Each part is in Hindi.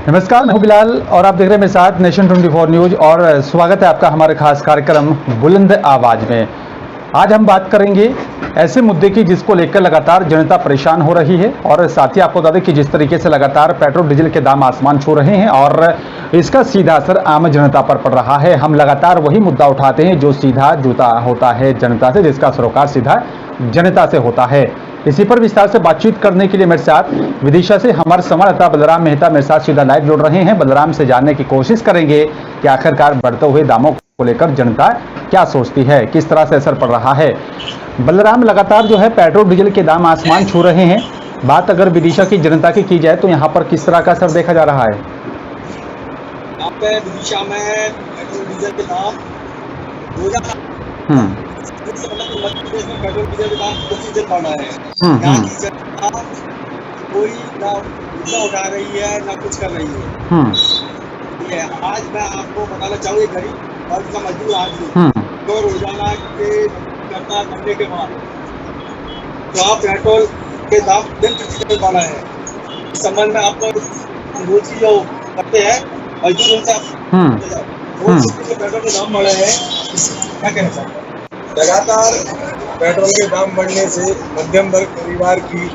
नमस्कार, मैं हूं बिलाल और आप देख रहे हैं मेरे साथ नेशन 24 न्यूज और स्वागत है आपका हमारे खास कार्यक्रम बुलंद आवाज में। आज हम बात करेंगे ऐसे मुद्दे की जिसको लेकर लगातार जनता परेशान हो रही है और साथ ही आपको बता दें कि जिस तरीके से लगातार पेट्रोल डीजल के दाम आसमान छू रहे हैं और इसका सीधा असर आम जनता पर पड़ रहा है। हम लगातार वही मुद्दा उठाते हैं जो सीधा जुड़ा होता है जनता से, जिसका सरोकार सीधा जनता से होता है। इसी पर विस्तार से बातचीत करने के लिए मेरे साथ विदिशा से हमारे संवाददाता बलराम मेहता मेरे साथ सीधा लाइव जुड़ रहे हैं। बलराम से जानने की कोशिश करेंगे कि आखिरकार बढ़ते हुए दामों को लेकर जनता क्या सोचती है, किस तरह से असर पड़ रहा है। बलराम, लगातार जो है पेट्रोल डीजल के दाम आसमान छू रहे हैं। बात अगर विदिशा की जनता की जाए तो यहाँ पर किस तरह का असर देखा जा रहा है? यहाँ पे विदिशा में पेट्रोल डीजल के दाम मध्य प्रदेश में पेट्रोल डीजल के दाम प्रतिदिन बढ़ रहे हैं। यहाँ की जनता कोई ना मुद्दा उठा रही है ना कुछ कर रही है। ये आज मैं आपको बताना चाहूँगी, गरीब वर्ग का मजदूर आदमी तो रोजाना के करता करने के बाद तो पेट्रोल के दाम दिन प्रतिदिन बढ़ रहे हैं। इस संबंध में आपको रोजी जो करते हैं मजदूर उनसे पेट्रोल के दाम बढ़ रहे हैं, क्या कहना चाहते हैं? लगातार पेट्रोल के दाम बढ़ने से मध्यम वर्ग परिवार की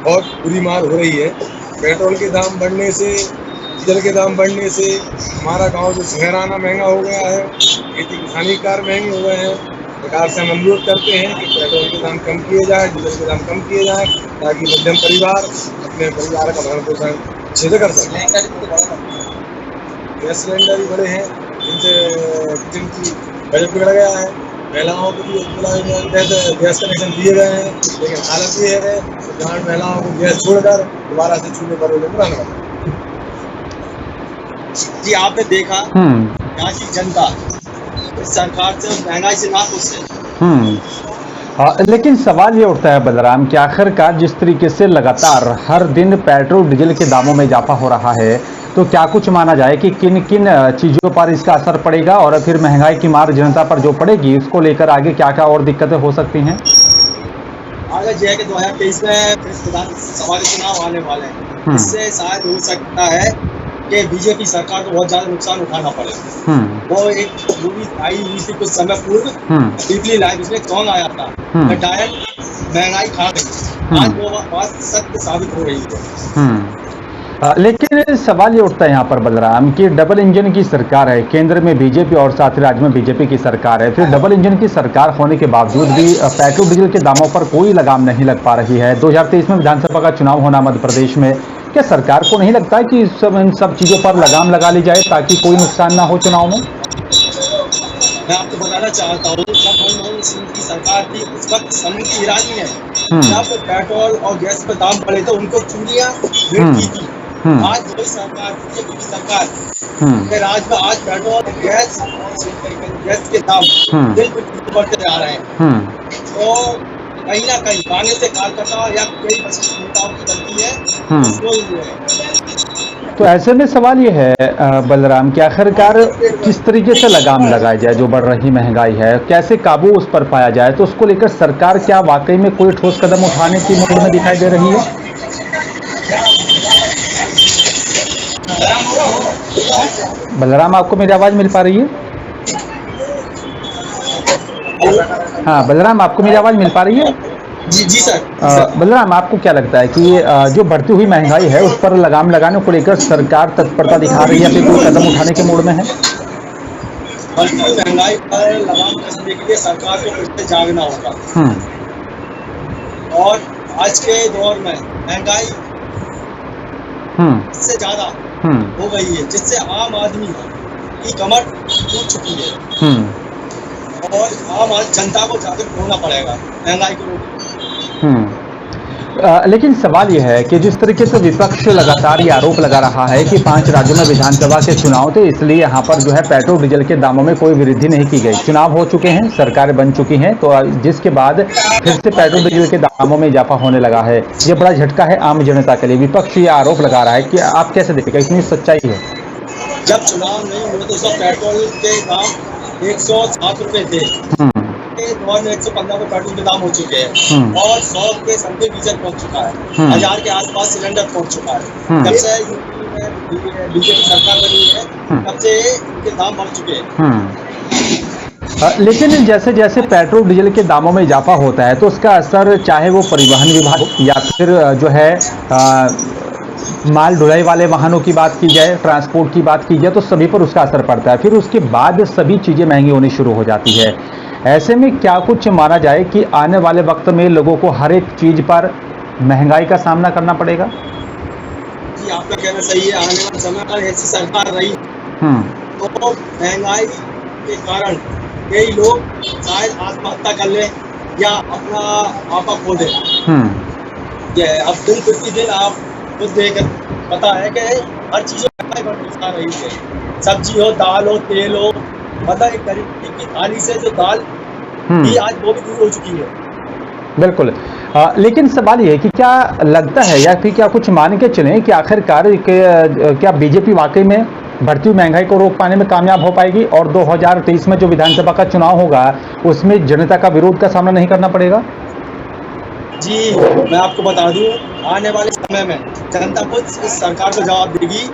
बहुत बुरी मार हो रही है। पेट्रोल के दाम बढ़ने से, डीजल के दाम बढ़ने से हमारा गांव जो शहराना महंगा हो गया है, खेती किसानी कार महंगे हो गए हैं। सरकार से हम अनुरोध करते हैं कि पेट्रोल के दाम कम किए जाए, डीजल के दाम कम किए जाए, ताकि मध्यम परिवार अपने परिवार का भरण पोषण अच्छे से कर सकें। गैस सिलेंडर भी बड़े हैं, जिनकी बजट बिगड़ गया है। महिलाओं को भी गैस कनेक्शन दिए गए हैं, लेकिन हालत ये है कि जहाँ महिलाओं को गैस छोड़कर दोबारा से चूल्हे पर बनाना पड़ता है। जी, आपने देखा यहाँ की जनता सरकार से महंगाई से ना खुश है। लेकिन सवाल ये उठता है बलराम कि आखिरकार जिस तरीके से लगातार हर दिन पेट्रोल डीजल के दामों में इजाफा हो रहा है, तो क्या कुछ माना जाए कि किन किन चीज़ों पर इसका असर पड़ेगा और फिर महंगाई की मार जनता पर जो पड़ेगी उसको लेकर आगे क्या क्या और दिक्कतें हो सकती हैं? आगे जो है कि 2023 में विधानसभा के चुनाव आने वाले हैं, इससे शायद हो सकता है कि बीजेपी सरकार को बहुत ज्यादा नुकसान उठाना पड़े। वो एक मूवी आई हुई थी कुछ समय पूर्व, डीपली लाइव, इसमें सॉन्ग आया था, डायरेक्ट महंगाई खा गई। आज वो बात सत्य साबित हो रही है। लेकिन सवाल ये उठता है यहाँ पर बलराम कि डबल इंजन की सरकार है, केंद्र में बीजेपी और साथ ही राज्य में बीजेपी की सरकार है। फिर डबल इंजन की सरकार होने के बावजूद भी पेट्रोल डीजल के दामों पर कोई लगाम नहीं लग पा रही है। 2023 में विधानसभा का चुनाव होना मध्य प्रदेश में, क्या सरकार को नहीं लगता है कि इन सब चीजों पर लगाम लगा ली जाए ताकि कोई नुकसान ना हो चुनाव में? मैं आपको बताना चाहता हूँ, जब मनमोहन सिंह की सरकार थी उस वक्त स्मृति ईरानी ने जब पेट्रोल और गैस पर दाम बढ़े तो उनको चूड़ियां भेंट की थी। आज वही सरकार, बीजेपी की सरकार के राज में आज पेट्रोल गैस के दाम दिन प्रतिदिन बढ़ते जा रहे हैं। तो कहीं ना कहीं पानी से कार्यकर्ता या कई नेताओं की गलती है। तो ऐसे में सवाल ये है बलराम कि आखिरकार किस तरीके से लगाम लगाई जाए, जो बढ़ रही महंगाई है कैसे काबू उस पर पाया जाए, तो उसको लेकर सरकार क्या वाकई में कोई ठोस कदम उठाने की मूड में दिखाई दे रही है? बलराम, आपको मेरी आवाज मिल पा रही है? हाँ बलराम, आपको मेरी आवाज मिल पा रही है? जी सर। बलराम, आपको क्या लगता है कि जो बढ़ती हुई महंगाई है उस पर लगाम लगाने को लेकर सरकार तत्परता दिखा रही है, फिर कोई कदम उठाने के मूड में है? बढ़ती हुई महंगाई पर लगाम कसने के लिए सरकार को फिर से जागना होगा। और आज के दौर में महंगाई इससे ज्यादा हो गई है, जिससे आम आदमी की कमर टूट चुकी है और आम जनता को जागरूक होना पड़ेगा महंगाई को रोकने। लेकिन सवाल यह है कि जिस तरीके से विपक्ष लगातार ये आरोप लगा रहा है कि 5 राज्यों में विधानसभा के चुनाव थे, इसलिए यहाँ पर जो है पेट्रोल डीजल के दामों में कोई वृद्धि नहीं की गई। चुनाव हो चुके हैं, सरकारें बन चुकी हैं, तो जिसके बाद फिर से पेट्रोल डीजल के दामों में इजाफा होने लगा है। ये बड़ा झटका है आम जनता के लिए। विपक्ष ये आरोप लगा रहा है कि आप कैसे देखेंगे, इसमें सच्चाई है? जब चुनाव नहीं हुए तो पेट्रोल के दाम 107 रुपए थे, दौर में 115 पे पेट्रोल के दाम हो चुके हैं और 100 के समथिंग डीजल पहुंच चुका है, 1000 के आसपास सिलेंडर पहुंच चुका है। जब से बीजेपी सरकार बनी है तब से इनके दाम बढ़ चुके हैं। लेकिन जैसे जैसे पेट्रोल डीजल के दामों में इजाफा होता है तो उसका असर चाहे वो परिवहन विभाग या फिर जो है माल ढुलाई वाले वाहनों की बात की जाए, ट्रांसपोर्ट की बात की जाए, तो सभी पर उसका असर पड़ता है। फिर उसके बाद सभी चीज़ें महंगी होनी शुरू हो जाती है। ऐसे में क्या कुछ माना जाए कि आने वाले वक्त में लोगों को हर एक चीज़ पर महंगाई का सामना करना पड़ेगा? जी, आपका कहना सही है। आने वाले समय पर ऐसी सरकार रही तो महंगाई के कारण कई लोग शायद आत्महत्या कर लें या अपना आपा खो दें। अब दिन प्रतिदिन आप खुद देख पता है कि हर चीज़ महंगाई बढ़ती जा रही है। सब्जी हो, दाल हो, तेल हो, मतलब एक गरीब की थाली से जो दाल भी आज वो भी दूर हो चुकी है। बिल्कुल। लेकिन सवाल ये है कि क्या लगता है या फिर क्या कुछ मान के चलें कि आखिरकार क्या बीजेपी वाकई में बढ़ती हुई महंगाई को रोक पाने में कामयाब हो पाएगी और 2023 में जो विधानसभा का चुनाव होगा उसमें जनता का विरोध का सामना नहीं करना पड़ेगा? जी, मैं आपको बता दूं, आने वाले समय में जनता खुद इस सरकार को जवाब देगी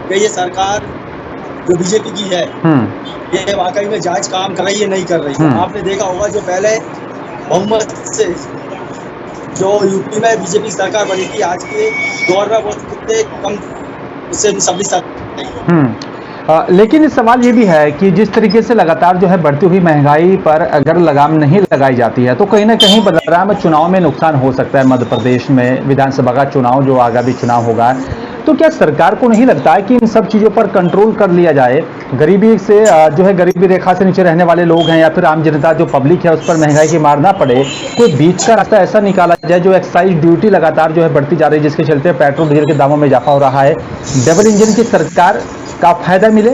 कि ये सरकार जो बीजेपी की है ये वाकई में जायज काम कर रही है नहीं कर रही है। आपने देखा होगा जो पहले बहुमत से जो यूपी में बीजेपी सरकार बनी थी, आज के दौर में बहुत कितने कम उससे सभी लेकिन इस सवाल ये भी है कि जिस तरीके से लगातार जो है बढ़ती हुई महंगाई पर अगर लगाम नहीं लगाई जाती है तो कहीं ना कहीं बलराम चुनाव में नुकसान हो सकता है। मध्य प्रदेश में विधानसभा का चुनाव जो आगामी चुनाव होगा, तो क्या सरकार को नहीं लगता है कि इन सब चीज़ों पर कंट्रोल कर लिया जाए? गरीबी से जो है गरीबी रेखा से नीचे रहने वाले लोग हैं या फिर आम जनता जो पब्लिक है उस पर महंगाई की मार ना पड़े, कोई बीच का रास्ता ऐसा निकाला जाए जो एक्साइज ड्यूटी लगातार जो है बढ़ती जा रही है जिसके चलते पेट्रोल डीजल के दामों में इजाफा हो रहा है, डबल इंजन की सरकार का फायदा मिले?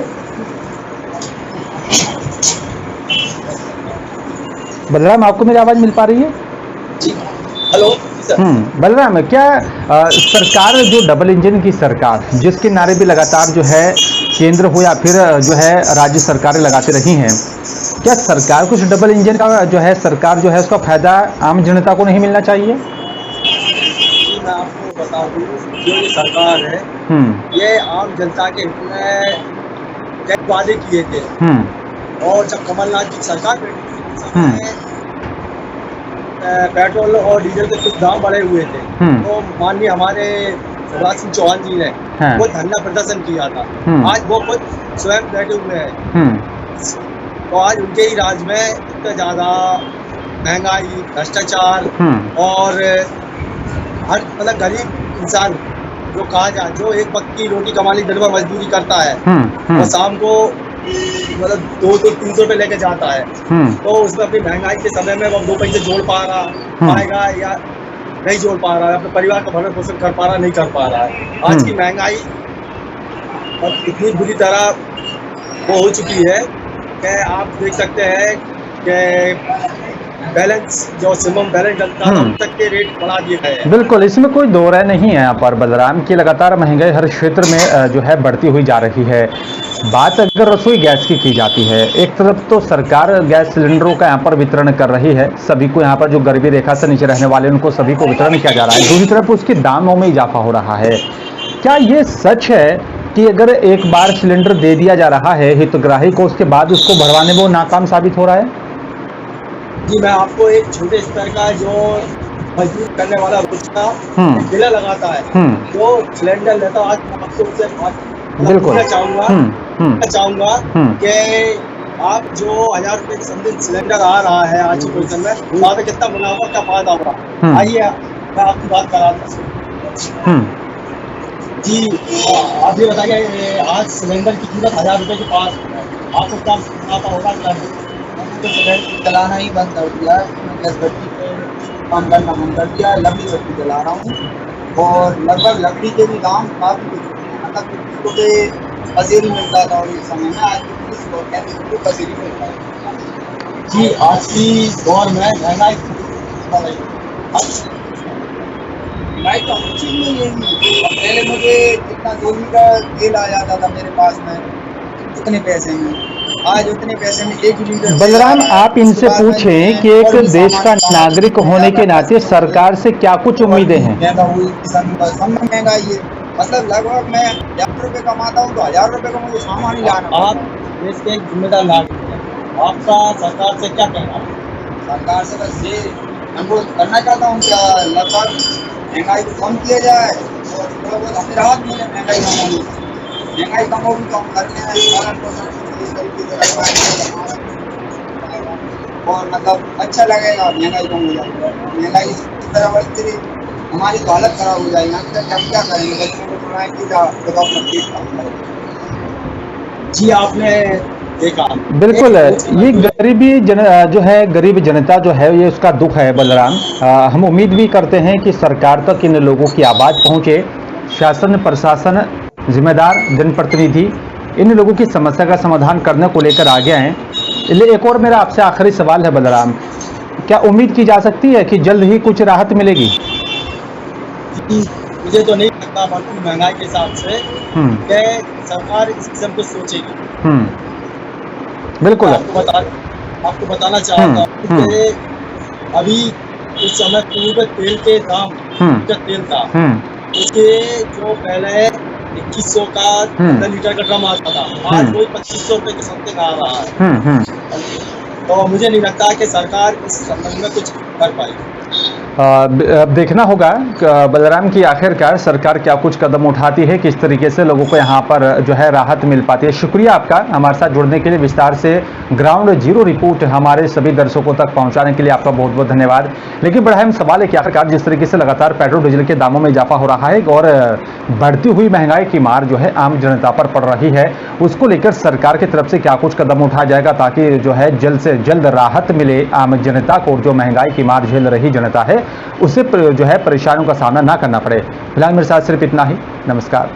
बलराम, आपको मेरी आवाज मिल पा रही है? जी, हेलो सर। बलराम, क्या सरकार जो डबल इंजन की सरकार जिसके नारे भी लगातार जो है केंद्र हो या फिर जो है राज्य सरकारें लगाती रही हैं, क्या सरकार कुछ डबल इंजन का जो है सरकार जो है उसका फायदा आम जनता को नहीं मिलना चाहिए? मैं आपको बता दूं, जो ये सरकार है ये आम जनता के हित में कई वादे किए थे और जब कमलनाथ की सरकार बैठी थी पेट्रोल और डीजल के कुछ दाम बढ़े हुए थे तो माननीय हमारे शिवराज सिंह चौहान जी ने वो धरना प्रदर्शन किया था। आज वो खुद स्वयं बैठे हुए हैं तो आज उनके ही राज में इतना ज़्यादा महंगाई, भ्रष्टाचार और हर मतलब गरीब इंसान जो कहा जाए जो एक वक्त की रोटी कमाने दिन भर मजदूरी करता है और शाम को मतलब 200-300 रुपये लेके जाता है तो उसमें अपनी महंगाई के समय में वो 2 पैसे जोड़ पाएगा या नहीं जोड़ पा रहा है, अपने परिवार का भरण पोषण कर पा रहा नहीं कर पा रहा है। आज की महंगाई और इतनी बुरी तरह वो हो चुकी है कि आप देख सकते हैं कि बैलेंस जो सिमम बैलेंस चलता है तक के रेट बढ़ा दिए गए हैं। बिल्कुल, इसमें कोई दो राय नहीं है यहाँ पर बलराम की लगातार महंगाई हर क्षेत्र में जो है बढ़ती हुई जा रही है। बात अगर रसोई गैस की जाती है, एक तरफ तो सरकार गैस सिलेंडरों का यहाँ पर वितरण कर रही है, सभी को यहाँ पर जो गरीबी रेखा से नीचे रहने वाले उनको सभी को वितरण किया जा रहा है। दूसरी तरफ उसके दामों में इजाफा हो रहा है। क्या ये सच है कि अगर एक बार सिलेंडर दे दिया जा रहा है हितग्राही को, उसके बाद उसको भरवाने में वो नाकाम साबित हो रहा है? जी, मैं आपको एक छोटे स्तर का जो मजदूर करने वाला बच्चा बिला लगाता है जो सिलेंडर लेता है, आज आपको उससे बिल्कुल चाहूंगा कि आप जो 1000 रुपए की समथिंग सिलेंडर आ रहा है आज की पोजिशन में, वहाँ पे कितना मुनाफा का फायदा होगा? आइए मैं आपकी बात करा दूँ। जी, आप ये बताइए आज सिलेंडर की कीमत 1000 रुपए के पास है, आपको क्या मुनाफा होगा? क्या तो सिलेंडर चलाना ही बंद कर दिया, गैस भट्टी पे काम करना बंद कर दिया, लकड़ी भट्टी जला रहा हूँ और लगभग लकड़ी के भी दाम काफ़ी मतलब तो पसेरी मिलता था और इस समय में आज 30 रुपये पसेरी मिलता है। जी, आज की दौर में महंगाई तो अच्छी नहीं है। पहले मुझे जितना 2 लीटर तेल आ जाता था मेरे पास में उतने पैसे में, आज उतने पैसे में 1 लीटर। बलराम, आप इनसे पूछें कि एक देश का नागरिक होने के नाते सरकार से क्या कुछ उम्मीदें हैं? महंगा हुई, महंगाई है मतलब लगभग मैं 1000 रुपये कमाता हूँ तो 1000 रुपये का मुझे सामान ही लाना आप पड़ता है। देश के एक जिम्मेदार नागरिक हैं, आपका सरकार से क्या कहना है? सरकार से बस ये अनुरोध करना चाहता हूँ क्या लगभग महंगाई को कम किया जाए और थोड़ा बहुत हमें राहत मिले महंगाई कम होने से। महंगाई कम होगी तो हम घर में पालन पोषण इस तरीके से रख पाएंगे और मतलब अच्छा लगेगा। महंगाई कम हो जाएगी, महंगाई इस तरह बढ़ती रही हमारी तो हालत खराब हो जाएगी। हम क्या करेंगे, बच्चों को पढ़ाएंगे क्या तो अपना पेट जी आपने देखा बिल्कुल, ये जो है गरीब जनता जो है ये उसका दुख है बलराम। हम उम्मीद भी करते हैं कि सरकार तक इन लोगों की आवाज़ पहुंचे, शासन प्रशासन जिम्मेदार जनप्रतिनिधि इन लोगों की समस्या का समाधान करने को लेकर आगे आए। इसलिए एक और मेरा आपसे आखिरी सवाल है बलराम, क्या उम्मीद की जा सकती है कि जल्द ही कुछ राहत मिलेगी? मुझे तो नहीं लगता बढ़ती महंगाई के हिसाब से कि सरकार इस किस्म को सोचेगी। बिल्कुल, आपको बताना चाहता हूँ कि अभी कुछ समय पूर्व तेल के दाम जो तेल था उसके जो पहले 2100 का 10 लीटर का ड्रम आता था, आज वही 2500 रुपये के समथिंग आ रहा है। तो मुझे नहीं लगता कि सरकार इस संबंध में कुछ कर पाएगी। अब देखना होगा बलराम की आखिरकार सरकार क्या कुछ कदम उठाती है, किस तरीके से लोगों को यहाँ पर जो है राहत मिल पाती है। शुक्रिया आपका हमारे साथ जुड़ने के लिए, विस्तार से ग्राउंड जीरो रिपोर्ट हमारे सभी दर्शकों तक पहुँचाने के लिए आपका बहुत बहुत धन्यवाद। लेकिन बड़ा अहम सवाल है कि आखिरकार जिस तरीके से लगातार पेट्रोल डीजल के दामों में इजाफा हो रहा है और बढ़ती हुई महंगाई की मार जो है आम जनता पर पड़ रही है, उसको लेकर सरकार की तरफ से क्या कुछ कदम उठाया जाएगा ताकि जो है जल्द से जल्द राहत मिले आम जनता को, जो महंगाई की मार झेल रही जनता है उसे जो है परेशानियों का सामना ना करना पड़े। फिलहाल मेरे साथ सिर्फ इतना ही। नमस्कार।